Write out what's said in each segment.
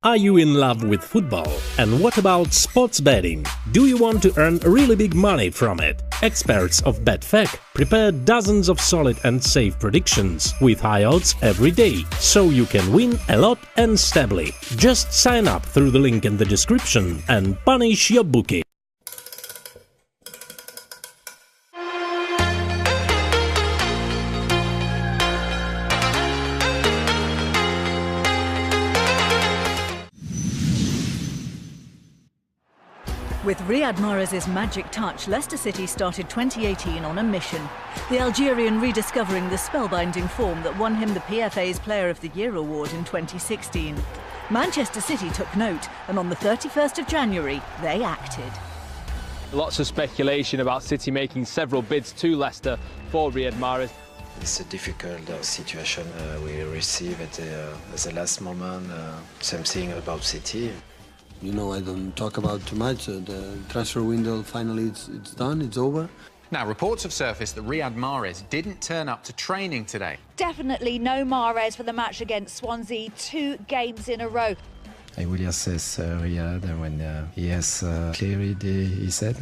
Are you in love with football? And what about sports betting? Do you want to earn really big money from it? Experts of BetFac prepare dozens of solid and safe predictions with high odds every day, so you can win a lot and stably. Just sign up through the link in the description and punish your bookie. With Riyad Mahrez's magic touch, Leicester City started 2018 on a mission. The Algerian rediscovering the spellbinding form that won him the PFA's Player of the Year award in 2016. Manchester City took note, and on the 31st of January, they acted. Lots of speculation about City making several bids to Leicester for Riyad Mahrez. It's a difficult situation we receive at the last moment. Same thing about City. You know, I don't talk about too much. The transfer window, finally, it's done, it's over. Now, reports have surfaced that Riyad Mahrez didn't turn up to training today. Definitely no Mahrez for the match against Swansea, 2 games in a row. I will assess Riyad when he has cleared he said.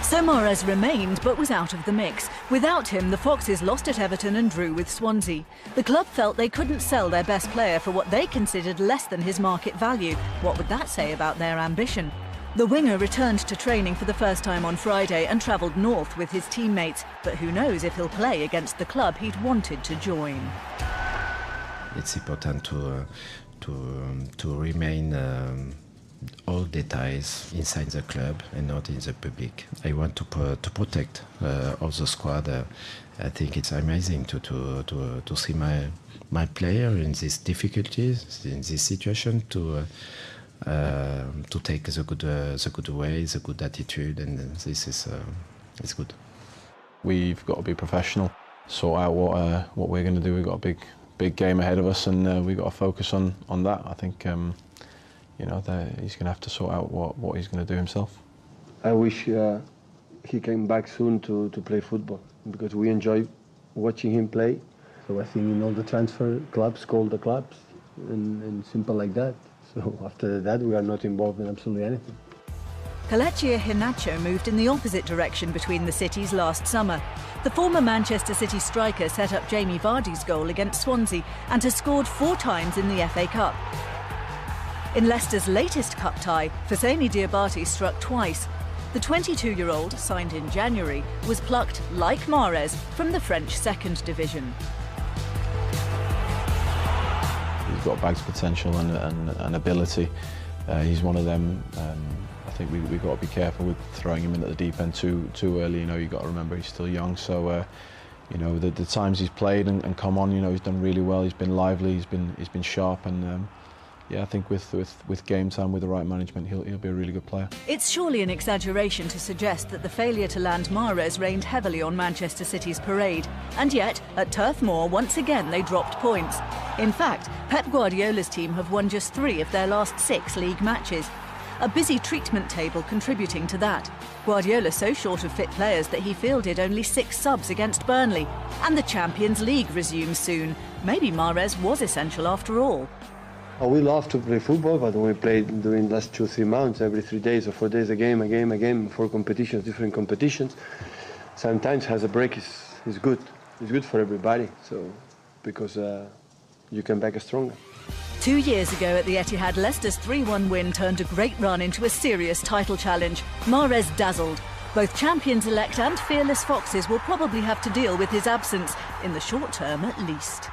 So Mahrez remained but was out of the mix. Without him, the Foxes lost at Everton and drew with Swansea. The club felt they couldn't sell their best player for what they considered less than his market value. What would that say about their ambition? The winger returned to training for the first time on Friday and travelled north with his teammates. But who knows if he'll play against the club he'd wanted to join. It's important to remain all details inside the club and not in the public. I want to protect all the squad. I think it's amazing to see my player in these difficulties, in this situation, to take the good way, the good attitude, and this is it's good. We've got to be professional, sort out what we're going to do. We've got a big game ahead of us, and we've got to focus on that. I think. You know, he's going to have to sort out what he's going to do himself. I wish he came back soon to play football, because we enjoy watching him play. So I think in all the transfer clubs, call the clubs, and simple like that. So after that, we are not involved in absolutely anything. Kelechi Iheanacho moved in the opposite direction between the cities last summer. The former Manchester City striker set up Jamie Vardy's goal against Swansea and has scored 4 times in the FA Cup. In Leicester's latest cup tie, Housseni Diabate struck twice. The 22-year-old, signed in January, was plucked, like Mahrez, from the French second division. He's got bags potential and ability. He's one of them. I think we've got to be careful with throwing him in at the deep end too early. You know, you've got to remember he's still young. So, you know, the times he's played and come on, you know, he's done really well. He's been lively. He's been sharp and. Yeah, I think with game time, with the right management, he'll be a really good player. It's surely an exaggeration to suggest that the failure to land Mahrez rained heavily on Manchester City's parade. And yet, at Turf Moor, once again they dropped points. In fact, Pep Guardiola's team have won just 3 of their last 6 league matches. A busy treatment table contributing to that. Guardiola so short of fit players that he fielded only 6 subs against Burnley. And the Champions League resumes soon. Maybe Mahrez was essential after all. We love to play football, but we played during the last 2-3 months, every 3 days or 4 days, a game, 4 competitions, different competitions. Sometimes has a break is good. It's good for everybody, so because you come back stronger. 2 years ago at the Etihad, Leicester's 3-1 win turned a great run into a serious title challenge. Mahrez dazzled. Both champions-elect and fearless Foxes will probably have to deal with his absence, in the short term at least.